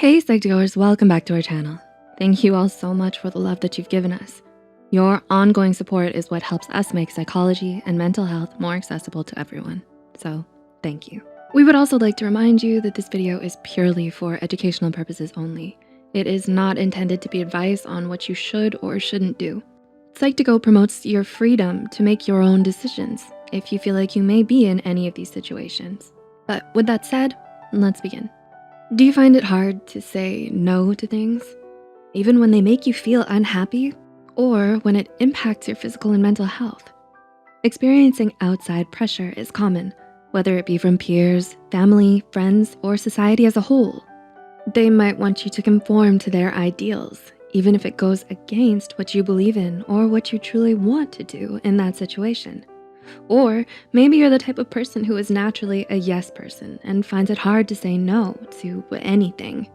Hey Psych2Goers, welcome back to our channel. Thank you all so much for the love that you've given us. Your ongoing support is what helps us make psychology and mental health more accessible to everyone. So thank you. We would also like to remind you that this video is purely for educational purposes only. It is not intended to be advice on what you should or shouldn't do. Psych2Go promotes your freedom to make your own decisions if you feel like you may be in any of these situations. But with that said, let's begin. Do you find it hard to say no to things, even when they make you feel unhappy or when it impacts your physical and mental health? Experiencing outside pressure is common, whether it be from peers, family, friends, or society as a whole. They might want you to conform to their ideals, even if it goes against what you believe in or what you truly want to do in that situation. Or maybe you're the type of person who is naturally a yes person and finds it hard to say no to anything.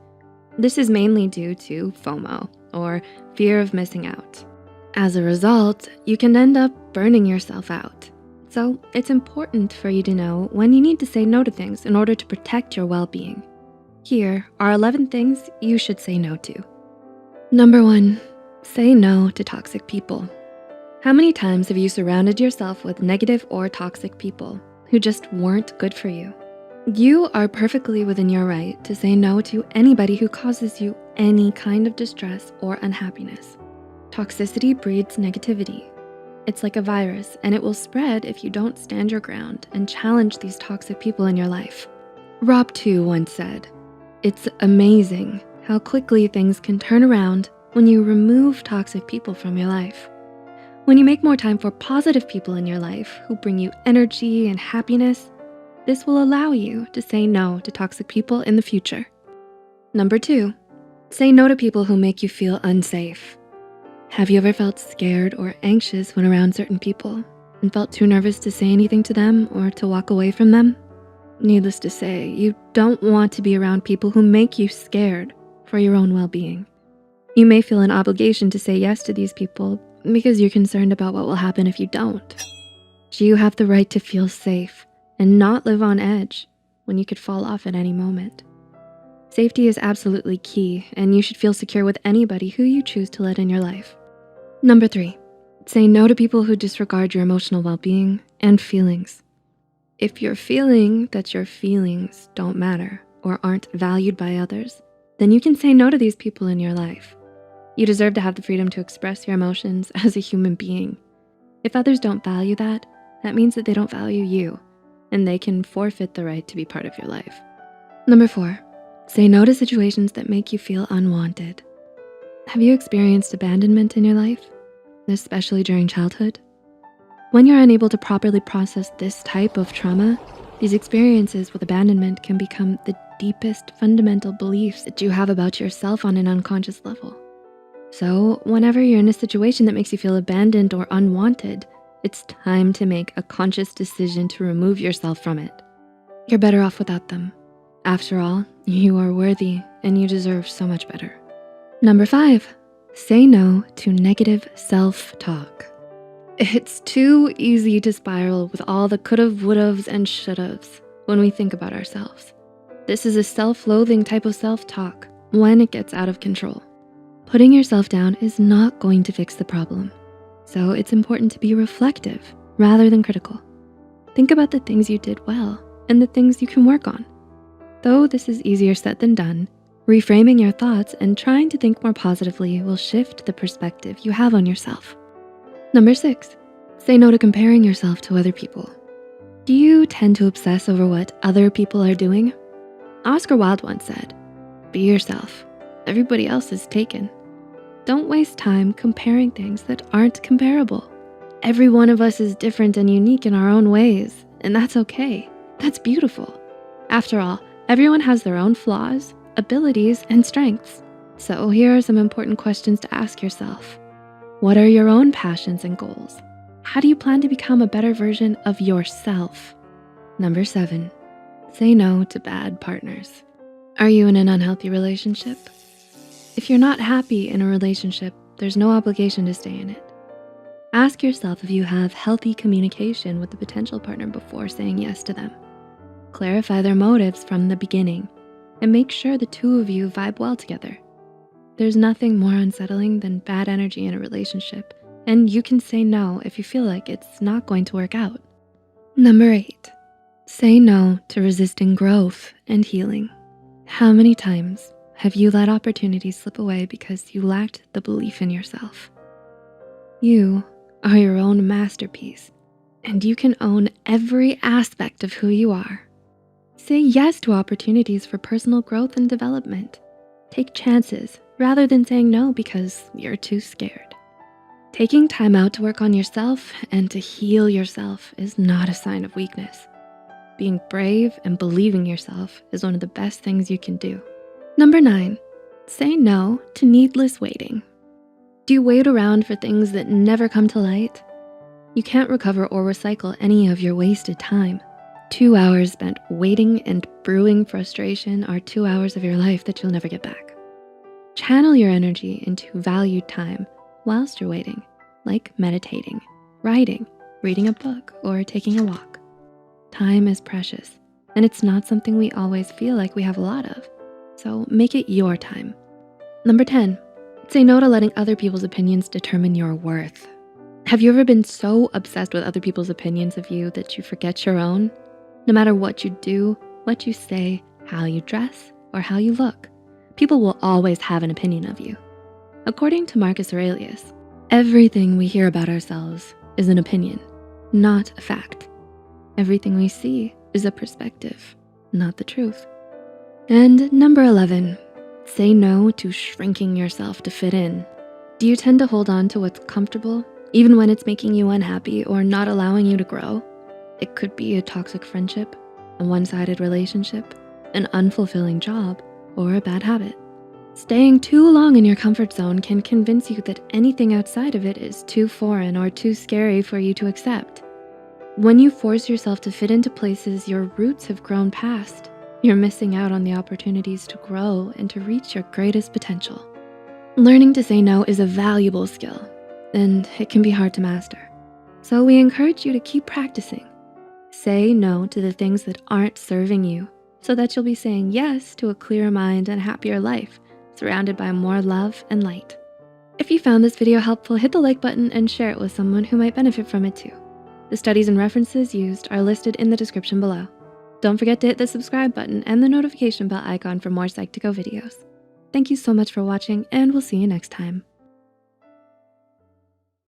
This is mainly due to FOMO, or fear of missing out. As a result, you can end up burning yourself out. So it's important for you to know when you need to say no to things in order to protect your well-being. Here are 11 things you should say no to. Number 1, say no to toxic people. How many times have you surrounded yourself with negative or toxic people who just weren't good for you? You are perfectly within your right to say no to anybody who causes you any kind of distress or unhappiness. Toxicity breeds negativity. It's like a virus, and it will spread if you don't stand your ground and challenge these toxic people in your life. Rob 2 once said, "It's amazing how quickly things can turn around when you remove toxic people from your life." When you make more time for positive people in your life who bring you energy and happiness, this will allow you to say no to toxic people in the future. Number 2, say no to people who make you feel unsafe. Have you ever felt scared or anxious when around certain people and felt too nervous to say anything to them or to walk away from them? Needless to say, you don't want to be around people who make you scared for your own well-being. You may feel an obligation to say yes to these people because you're concerned about what will happen if you don't. You have the right to feel safe and not live on edge when you could fall off at any moment. Safety is absolutely key, and you should feel secure with anybody who you choose to let in your life. Number 3, say no to people who disregard your emotional well-being and feelings. If you're feeling that your feelings don't matter or aren't valued by others, then you can say no to these people in your life. You deserve to have the freedom to express your emotions as a human being. If others don't value that, that means that they don't value you, and they can forfeit the right to be part of your life. Number 4, say no to situations that make you feel unwanted. Have you experienced abandonment in your life, especially during childhood? When you're unable to properly process this type of trauma, these experiences with abandonment can become the deepest fundamental beliefs that you have about yourself on an unconscious level. So whenever you're in a situation that makes you feel abandoned or unwanted, it's time to make a conscious decision to remove yourself from it. You're better off without them. After all, you are worthy and you deserve so much better. Number 5, say no to negative self-talk. It's too easy to spiral with all the could've, would'ves, and should'ves when we think about ourselves. This is a self-loathing type of self-talk when it gets out of control. Putting yourself down is not going to fix the problem, so it's important to be reflective rather than critical. Think about the things you did well and the things you can work on. Though this is easier said than done, reframing your thoughts and trying to think more positively will shift the perspective you have on yourself. Number 6, say no to comparing yourself to other people. Do you tend to obsess over what other people are doing? Oscar Wilde once said, "Be yourself. Everybody else is taken." Don't waste time comparing things that aren't comparable. Every one of us is different and unique in our own ways, and that's okay. That's beautiful. After all, everyone has their own flaws, abilities, and strengths. So here are some important questions to ask yourself. What are your own passions and goals? How do you plan to become a better version of yourself? Number 7, say no to bad partners. Are you in an unhealthy relationship? If you're not happy in a relationship, there's no obligation to stay in it. Ask yourself if you have healthy communication with the potential partner before saying yes to them. Clarify their motives from the beginning. and make sure the two of you vibe well together. There's nothing more unsettling than bad energy in a relationship, and you can say no if you feel like it's not going to work out. Number 8, say no to resisting growth and healing. How many times have you let opportunities slip away because you lacked the belief in yourself? You are your own masterpiece, and you can own every aspect of who you are. Say yes to opportunities for personal growth and development. Take chances rather than saying no because you're too scared. Taking time out to work on yourself and to heal yourself is not a sign of weakness. Being brave and believing yourself is one of the best things you can do. Number 9, say no to needless waiting. Do you wait around for things that never come to light? You can't recover or recycle any of your wasted time. 2 hours spent waiting and brewing frustration are 2 hours of your life that you'll never get back. Channel your energy into valued time whilst you're waiting, like meditating, writing, reading a book, or taking a walk. Time is precious, and it's not something we always feel like we have a lot of, so make it your time. Number 10, say no to letting other people's opinions determine your worth. Have you ever been so obsessed with other people's opinions of you that you forget your own? No matter what you do, what you say, how you dress, or how you look, people will always have an opinion of you. According to Marcus Aurelius, everything we hear about ourselves is an opinion, not a fact. Everything we see is a perspective, not the truth. And number 11, say no to shrinking yourself to fit in. Do you tend to hold on to what's comfortable, even when it's making you unhappy or not allowing you to grow? It could be a toxic friendship, a one-sided relationship, an unfulfilling job, or a bad habit. Staying too long in your comfort zone can convince you that anything outside of it is too foreign or too scary for you to accept. When you force yourself to fit into places your roots have grown past, you're missing out on the opportunities to grow and to reach your greatest potential. Learning to say no is a valuable skill, and it can be hard to master. So we encourage you to keep practicing. Say no to the things that aren't serving you so that you'll be saying yes to a clearer mind and happier life, surrounded by more love and light. If you found this video helpful, hit the like button and share it with someone who might benefit from it too. The studies and references used are listed in the description below. Don't forget to hit the subscribe button and the notification bell icon for more Psych2Go videos. Thank you so much for watching, and we'll see you next time.